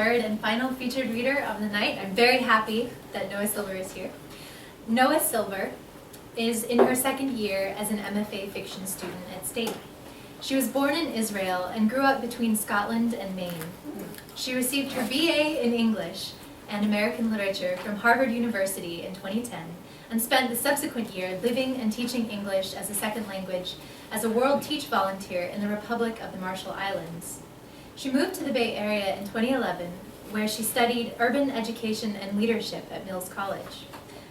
third and final featured reader of the night. I'm very happy that Noa Silver is here. Noa Silver is in her second year as an MFA Fiction student at State. She was born in Israel and grew up between Scotland and Maine. She received her BA in English and American Literature from Harvard University in 2010 and spent the subsequent year living and teaching English as a second language as a WorldTeach volunteer in the Republic of the Marshall Islands. She moved to the Bay Area in 2011, where she studied urban education and leadership at Mills College.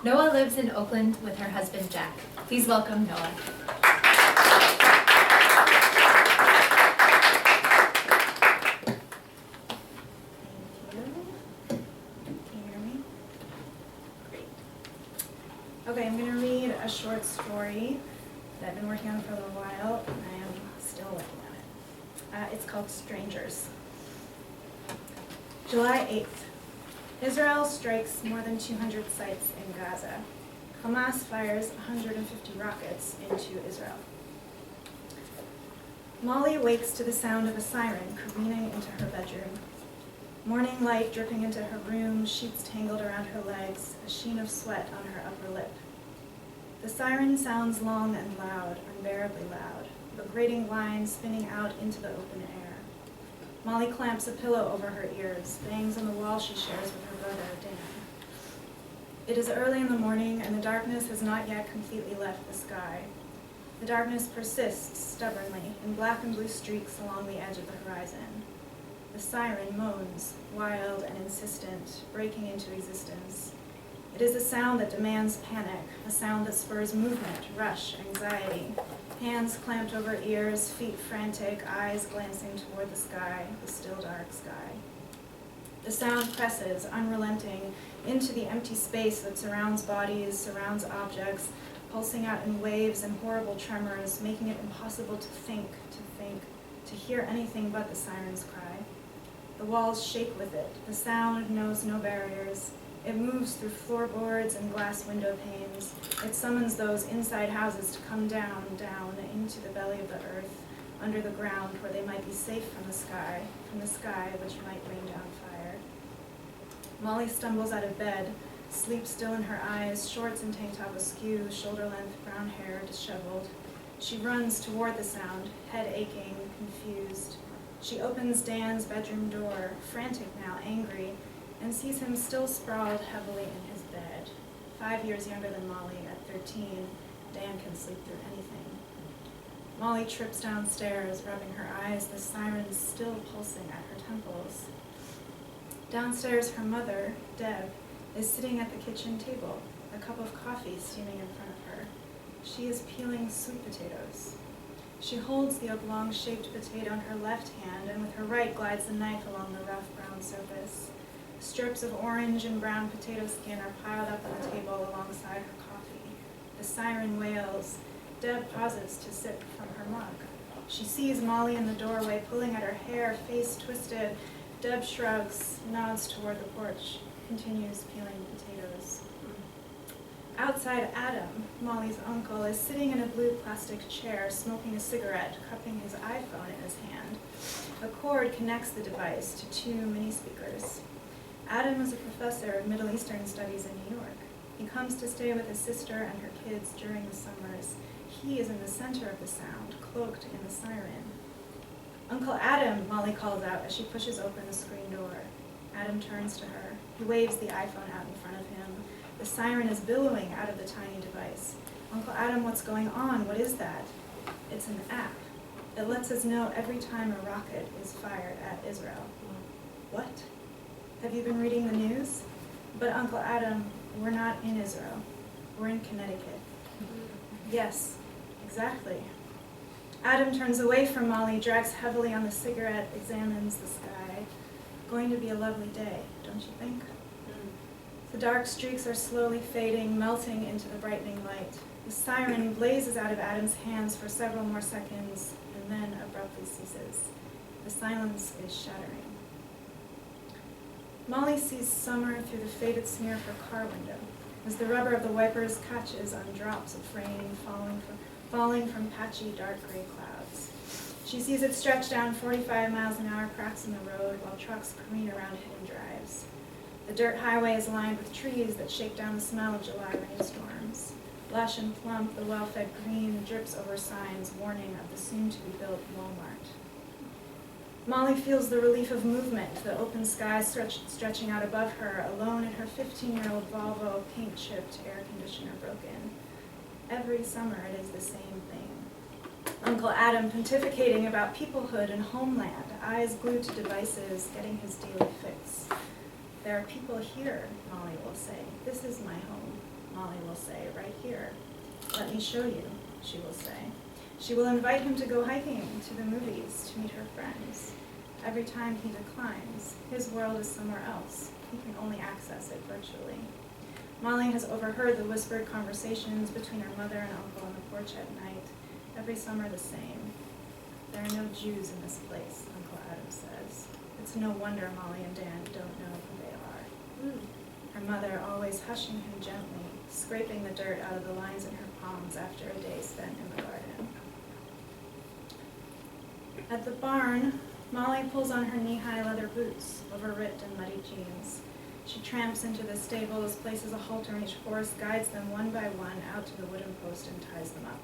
Noa lives in Oakland with her husband, Jack. Please welcome Noa. Okay, I'm going to read a short story that I've been working on for a little while, and I am still working on it. It's called Strangers. July 8th. Israel strikes more than 200 sites in Gaza. Hamas fires 150 rockets into Israel. Molly wakes to the sound of a siren careening into her bedroom. Morning light dripping into her room, sheets tangled around her legs, a sheen of sweat on her upper lip. The siren sounds long and loud, unbearably loud, a grating whine spinning out into the open air. Molly clamps a pillow over her ears, bangs on the wall she shares with her brother, Dan. It is early in the morning, and the darkness has not yet completely left the sky. The darkness persists stubbornly in black and blue streaks along the edge of the horizon. The siren moans, wild and insistent, breaking into existence. It is a sound that demands panic, a sound that spurs movement, rush, anxiety. Hands clamped over ears, feet frantic, eyes glancing toward the sky, the still dark sky. The sound presses, unrelenting, into the empty space that surrounds bodies, surrounds objects, pulsing out in waves and horrible tremors, making it impossible to think, to hear anything but the siren's cry. The walls shake with it. The sound knows no barriers. It moves through floorboards and glass window panes. It summons those inside houses to come down into the belly of the earth, under the ground where they might be safe from the sky which might rain down fire. Molly stumbles out of bed, sleep still in her eyes, shorts and tank top askew, shoulder-length brown hair disheveled. She runs toward the sound, head aching, confused. She opens Dan's bedroom door, frantic now, angry, and sees him still sprawled heavily in his bed. 5 years younger than Molly, at 13, Dan can sleep through anything. Molly trips downstairs, rubbing her eyes, the siren still pulsing at her temples. Downstairs, her mother, Deb, is sitting at the kitchen table, a cup of coffee steaming in front of her. She is peeling sweet potatoes. She holds the oblong-shaped potato in her left hand, and with her right glides the knife along the rough brown surface. Strips of orange and brown potato skin are piled up on the table alongside her coffee. The siren wails. Deb pauses to sip from her mug. She sees Molly in the doorway, pulling at her hair, face twisted. Deb shrugs, nods toward the porch, continues peeling potatoes. Outside, Adam, Molly's uncle, is sitting in a blue plastic chair, smoking a cigarette, cupping his iPhone in his hand. A cord connects the device to 2 mini speakers. Adam is a professor of Middle Eastern studies in New York. He comes to stay with his sister and her kids during the summers. He is in the center of the sound, cloaked in the siren. "Uncle Adam," Molly calls out as she pushes open the screen door. Adam turns to her. He waves the iPhone out in front of him. The siren is billowing out of the tiny device. "Uncle Adam, what's going on? What is that?" It's an app. It lets us know every time a rocket is fired at Israel. What? Have you been reading the news? But Uncle Adam, we're not in Israel. We're in Connecticut. Yes, exactly. Adam turns away from Molly, drags heavily on the cigarette, examines the sky. Going to be a lovely day, don't you think? The dark streaks are slowly fading, melting into the brightening light. The siren blazes out of Adam's hands for several more seconds, and then abruptly ceases. The silence is shattering. Molly sees summer through the faded smear of her car window, as the rubber of the wipers catches on drops of rain falling from patchy dark gray clouds. She sees it stretch down 45 miles an hour cracks in the road while trucks careen around hidden drives. The dirt highway is lined with trees that shake down the smell of July rainstorms. Lush and plump, the well-fed green drips over signs warning of the soon-to-be-built Walmart. Molly feels the relief of movement, the open sky stretching out above her, alone in her 15-year-old Volvo paint-chipped air conditioner broken. Every summer it is the same thing. Uncle Adam pontificating about peoplehood and homeland, eyes glued to devices, getting his daily fix. There are people here, Molly will say. This is my home, Molly will say, right here. Let me show you, she will say. She will invite him to go hiking, to the movies, to meet her friends. Every time he declines, his world is somewhere else. He can only access it virtually. Molly has overheard the whispered conversations between her mother and uncle on the porch at night. Every summer the same. There are no Jews in this place, Uncle Adam says. It's no wonder Molly and Dan don't know who they are. Her mother always hushing him gently, scraping the dirt out of the lines in her palms after a day spent in the garden. At the barn, Molly pulls on her knee-high leather boots over ripped and muddy jeans. She tramps into the stables, places a halter on each horse, guides them one by one out to the wooden post and ties them up.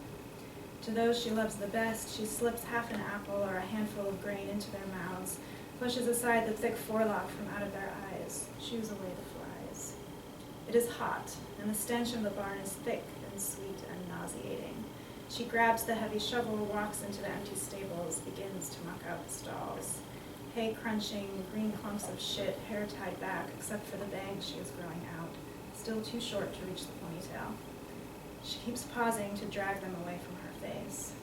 To those she loves the best, she slips half an apple or a handful of grain into their mouths, pushes aside the thick forelock from out of their eyes, shoos away the flies. It is hot, and the stench of the barn is thick and sweet and nauseating. She grabs the heavy shovel, walks into the empty stables, begins to muck out the stalls. Hay crunching, green clumps of shit, hair tied back, except for the bangs she is growing out, still too short to reach the ponytail. She keeps pausing to drag them away from her face.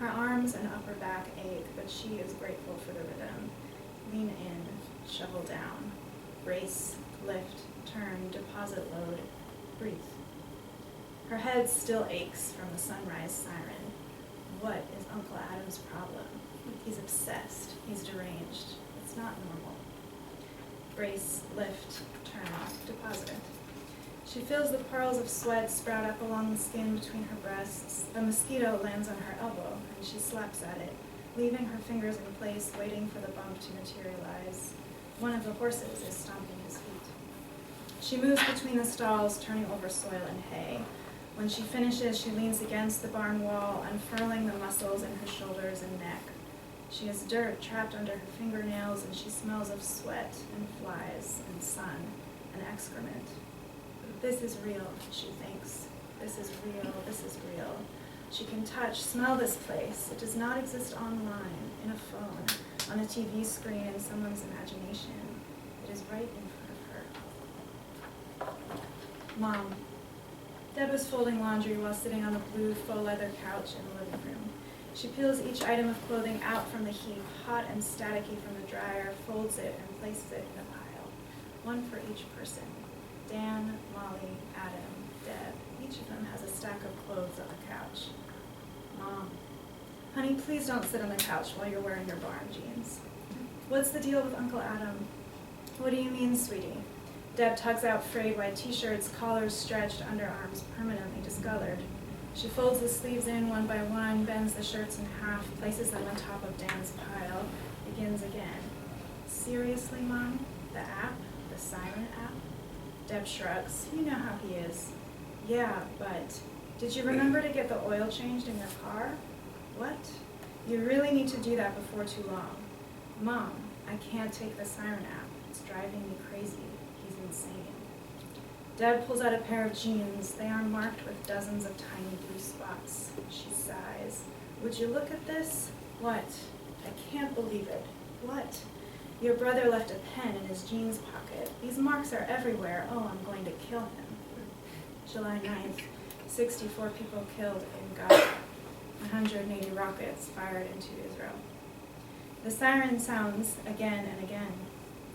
Her arms and upper back ache, but she is grateful for the rhythm. Lean in, shovel down, brace, lift, turn, deposit load, breathe. Her head still aches from the sunrise siren. What is Uncle Adam's problem? He's obsessed. He's deranged. It's not normal. Brace, lift, turn, deposit. She feels the pearls of sweat sprout up along the skin between her breasts. A mosquito lands on her elbow, and she slaps at it, leaving her fingers in place, waiting for the bump to materialize. One of the horses is stomping his feet. She moves between the stalls, turning over soil and hay. When she finishes, she leans against the barn wall, unfurling the muscles in her shoulders and neck. She has dirt trapped under her fingernails, and she smells of sweat and flies and sun and excrement. This is real, she thinks. This is real, this is real. She can touch, smell this place. It does not exist online, in a phone, on a TV screen, in someone's imagination. It is right in front of her. Mom. Deb is folding laundry while sitting on the blue faux leather couch in the living room. She peels each item of clothing out from the heap, hot and staticky from the dryer, folds it, and places it in a pile. One for each person. Dan, Molly, Adam, Deb. Each of them has a stack of clothes on the couch. Mom. Honey, please don't sit on the couch while you're wearing your barn jeans. What's the deal with Uncle Adam? What do you mean, sweetie? Deb tugs out frayed white t-shirts, collars stretched, underarms permanently discolored. She folds the sleeves in one by one, bends the shirts in half, places them on top of Dan's pile, begins again. Seriously, Mom? The app? The siren app? Deb shrugs. You know how he is. Yeah, but did you remember to get the oil changed in your car? What? You really need to do that before too long. Mom, I can't take the siren app. It's driving me crazy. He's insane. Deb pulls out a pair of jeans. They are marked with dozens of tiny blue spots. She sighs. Would you look at this? What? I can't believe it. What? Your brother left a pen in his jeans pocket. These marks are everywhere. Oh, I'm going to kill him. July 9th, 64 people killed in Gaza. 180 rockets fired into Israel. The siren sounds again and again.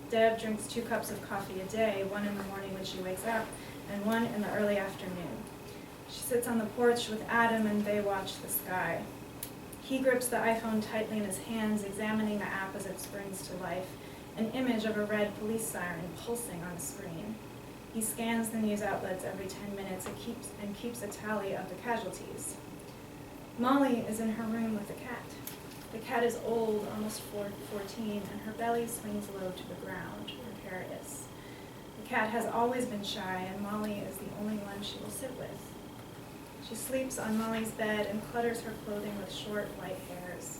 Deb drinks 2 cups of coffee a day, one in the morning when she wakes up, and one in the early afternoon. She sits on the porch with Adam and they watch the sky. He grips the iPhone tightly in his hands, examining the app as it springs to life, an image of a red police siren pulsing on a screen. He scans the news outlets every 10 minutes and keeps a tally of the casualties. Molly is in her room with the cat. The cat is old, almost 14, and her belly swings low to the ground, precarious. The cat has always been shy, and Molly is the only one she will sit with. She sleeps on Molly's bed and clutters her clothing with short white hairs.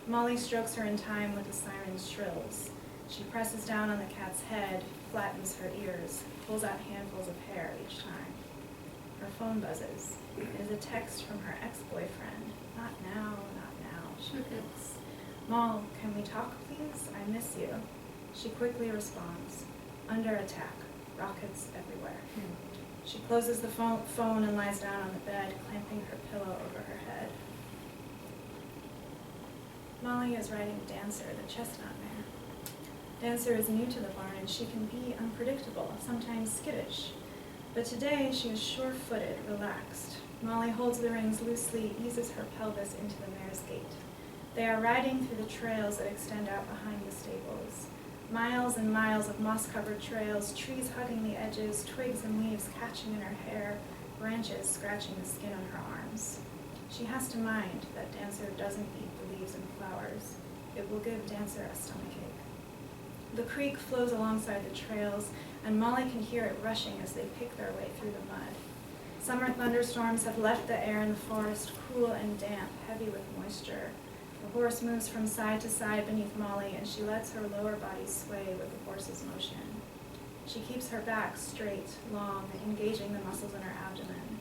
Molly strokes her in time with the siren's shrills. She presses down on the cat's head, flattens her ears, pulls out handfuls of hair each time. Her phone buzzes. It is a text from her ex-boyfriend. Not now, not now, she thinks. Moll, can we talk, please? I miss you. She quickly responds. Under attack. Rockets everywhere. She closes the phone and lies down on the bed, clamping her pillow over her head. Molly is riding Dancer, the chestnut mare. Dancer is new to the barn, and she can be unpredictable, sometimes skittish. But today she is sure-footed, relaxed. Molly holds the reins loosely, eases her pelvis into the mare's gait. They are riding through the trails that extend out behind the stables. Miles and miles of moss-covered trails, trees hugging the edges, twigs and leaves catching in her hair, branches scratching the skin on her arms. She has to mind that Dancer doesn't eat the leaves and flowers. It will give Dancer a stomachache. The creek flows alongside the trails, and Molly can hear it rushing as they pick their way through the mud. Summer thunderstorms have left the air in the forest cool and damp, heavy with moisture. The horse moves from side to side beneath Molly, and she lets her lower body sway with the horse's motion. She keeps her back straight, long, engaging the muscles in her abdomen.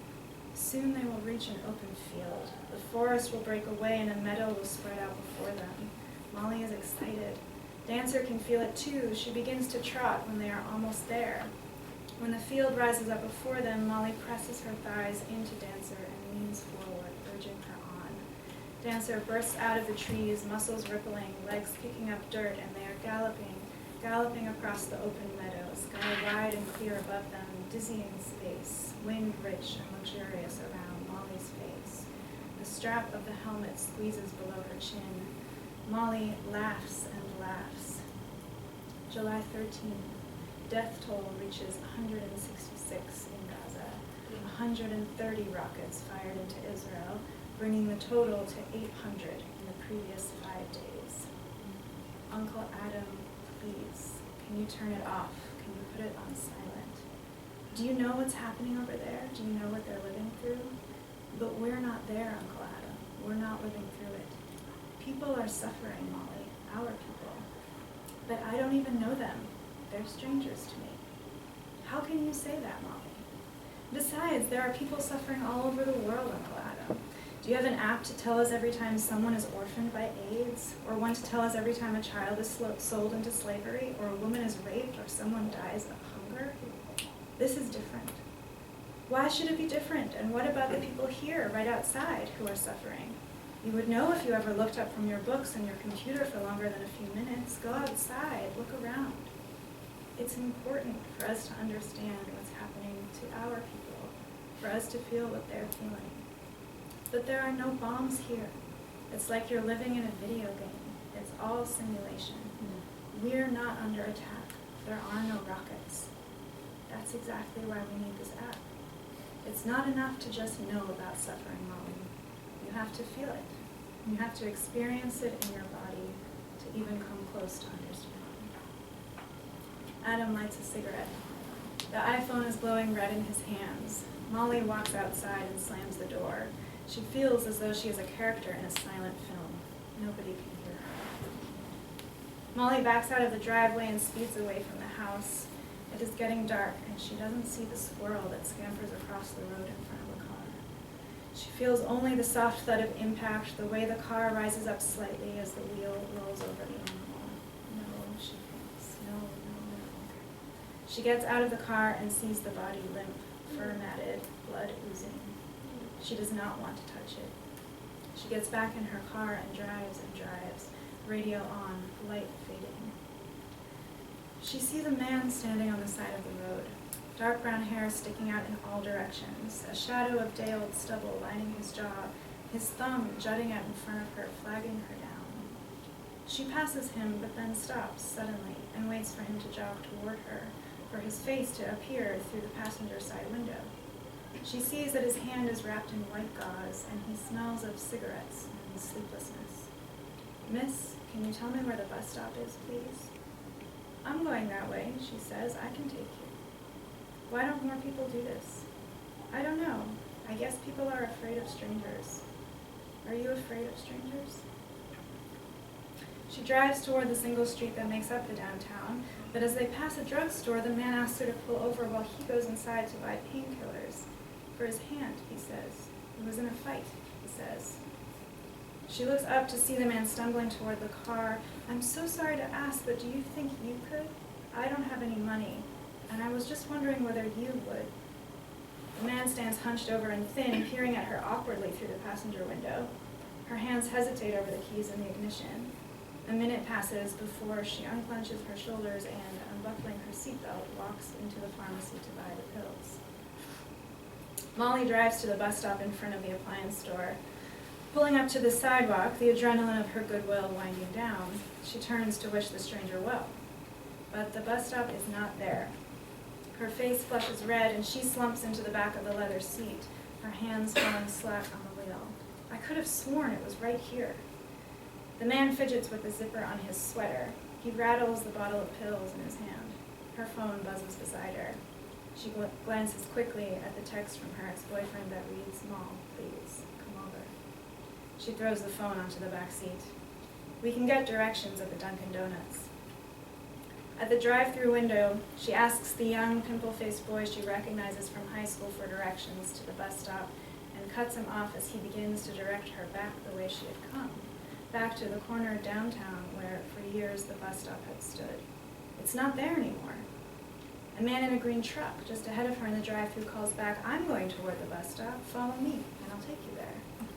Soon they will reach an open field. The forest will break away, and a meadow will spread out before them. Molly is excited. Dancer can feel it too. She begins to trot when they are almost there. When the field rises up before them, Molly presses her thighs into Dancer and leans forward, urging her on. Dancer bursts out of the trees, muscles rippling, legs kicking up dirt, and they are galloping across the open meadow, sky wide and clear above them, dizzying space, wind rich and luxurious around Molly's face. The strap of the helmet squeezes below her chin. Molly laughs and laughs. July 13. Death toll reaches 166 in Gaza. 130 rockets fired into Israel, bringing the total to 800 in the previous 5 days. Uncle Adam, please, can you turn it off? Can you put it on silent? Do you know what's happening over there? Do you know what they're living through? But we're not there, Uncle Adam. We're not living through it. People are suffering, Molly, our people. But I don't even know them. They're strangers to me. How can you say that, Molly? Besides, there are people suffering all over the world, Uncle Adam. Do you have an app to tell us every time someone is orphaned by AIDS? Or one to tell us every time a child is sold into slavery? Or a woman is raped? Or someone dies of hunger? This is different. Why should it be different? And what about the people here, right outside, who are suffering? You would know if you ever looked up from your books and your computer for longer than a few minutes. Go outside, look around. It's important for us to understand what's happening to our people, for us to feel what they're feeling. But there are no bombs here. It's like you're living in a video game. It's all simulation. We're not under attack. There are no rockets. That's exactly why we need this app. It's not enough to just know about suffering, Molly. You have to feel it. You have to experience it in your body to even come close to understanding. Adam lights a cigarette. The iPhone is glowing red in his hands. Molly walks outside and slams the door. She feels as though she is a character in a silent film. Nobody can hear her. Molly backs out of the driveway and speeds away from the house. It is getting dark, and she doesn't see the squirrel that scampers across the road in front of the car. She feels only the soft thud of impact, the way the car rises up slightly as the wheel rolls over the animal. No, she thinks. No. She gets out of the car and sees the body limp, fur matted, blood oozing. She does not want to touch it. She gets back in her car and drives, radio on, light fading. She sees a man standing on the side of the road, dark brown hair sticking out in all directions, a shadow of day-old stubble lining his jaw, his thumb jutting out in front of her, flagging her down. She passes him, but then stops suddenly and waits for him to jog toward her, for his face to appear through the passenger side window. She sees that his hand is wrapped in white gauze, and he smells of cigarettes and sleeplessness. "Miss, can you tell me where the bus stop is, please?" "I'm going that way," she says. "I can take you." "Why don't more people do this?" "I don't know. I guess people are afraid of strangers." "Are you afraid of strangers?" She drives toward the single street that makes up the downtown, but as they pass a drugstore, the man asks her to pull over while he goes inside to buy painkillers. "For his hand," he says. "He was in a fight," he says. She looks up to see the man stumbling toward the car. "I'm so sorry to ask, but do you think you could? I don't have any money, and I was just wondering whether you would." The man stands hunched over and thin, peering at her awkwardly through the passenger window. Her hands hesitate over the keys in the ignition. A minute passes before she unclenches her shoulders and, unbuckling her seatbelt, walks into the pharmacy to buy the pills. Molly drives to the bus stop in front of the appliance store. Pulling up to the sidewalk, the adrenaline of her goodwill winding down, she turns to wish the stranger well. But the bus stop is not there. Her face flushes red, and she slumps into the back of the leather seat, her hands falling slack on the wheel. "I could have sworn it was right here." The man fidgets with the zipper on his sweater. He rattles the bottle of pills in his hand. Her phone buzzes beside her. She glances quickly at the text from her ex-boyfriend that reads, "Mall, please, come over." She throws the phone onto the back seat. "We can get directions at the Dunkin' Donuts." At the drive-through window, she asks the young, pimple-faced boy she recognizes from high school for directions to the bus stop and cuts him off as he begins to direct her back the way she had come, back to the corner of downtown where, for years, the bus stop had stood. It's not there anymore. A man in a green truck just ahead of her in the drive-thru calls back, "I'm going toward the bus stop. Follow me, and I'll take you there."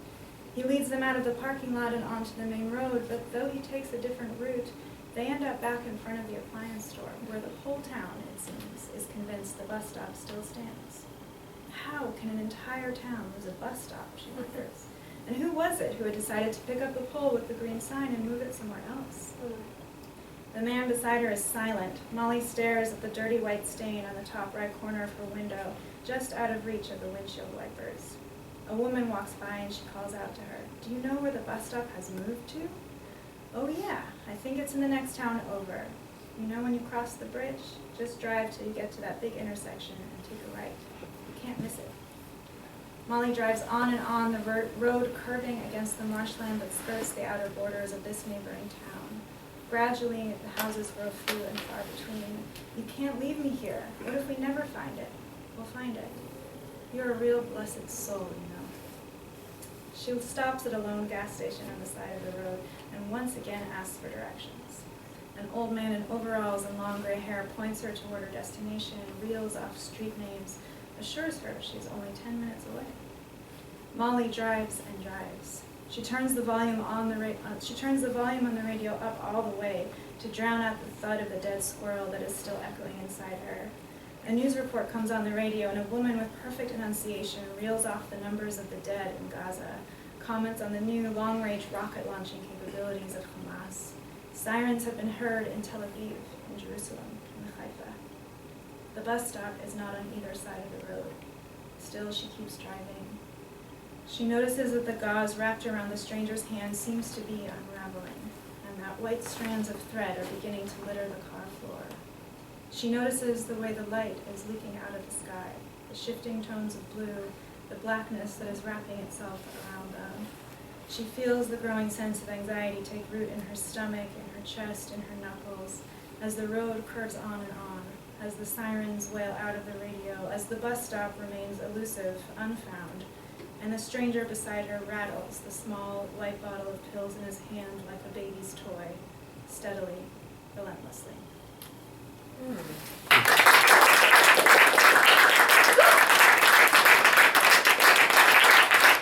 He leads them out of the parking lot and onto the main road, but though he takes a different route, they end up back in front of the appliance store, where the whole town, it seems, is convinced the bus stop still stands. How can an entire town lose a bus stop, she wonders. And who was it who had decided to pick up the pole with the green sign and move it somewhere else? The man beside her is silent. Molly stares at the dirty white stain on the top right corner of her window, just out of reach of the windshield wipers. A woman walks by and she calls out to her, "Do you know where the bus stop has moved to?" "Oh yeah, I think it's in the next town over. You know when you cross the bridge? Just drive till you get to that big intersection and take a right. You can't miss it." Molly drives on and on, the road curving against the marshland that skirts the outer borders of this neighboring town. Gradually, the houses grow few and far between. "You can't leave me here. What if we never find it?" "We'll find it. You're a real blessed soul, you know." She stops at a lone gas station on the side of the road and once again asks for directions. An old man in overalls and long gray hair points her toward her destination, reels off street names, assures her she's only 10 minutes away. Molly drives and drives. She turns the volume on the radio up all the way to drown out the thud of the dead squirrel that is still echoing inside her. A news report comes on the radio, and a woman with perfect enunciation reels off the numbers of the dead in Gaza, comments on the new long-range rocket launching capabilities of Hamas. Sirens have been heard in Tel Aviv, in Jerusalem, and Haifa. The bus stop is not on either side of the road. Still, she keeps driving. She notices that the gauze wrapped around the stranger's hand seems to be unraveling, and that white strands of thread are beginning to litter the car floor. She notices the way the light is leaking out of the sky, the shifting tones of blue, the blackness that is wrapping itself around them. She feels the growing sense of anxiety take root in her stomach, in her chest, in her knuckles, as the road curves on and on, as the sirens wail out of the radio, as the bus stop remains elusive, unfound, and the stranger beside her rattles the small white bottle of pills in his hand like a baby's toy, steadily, relentlessly.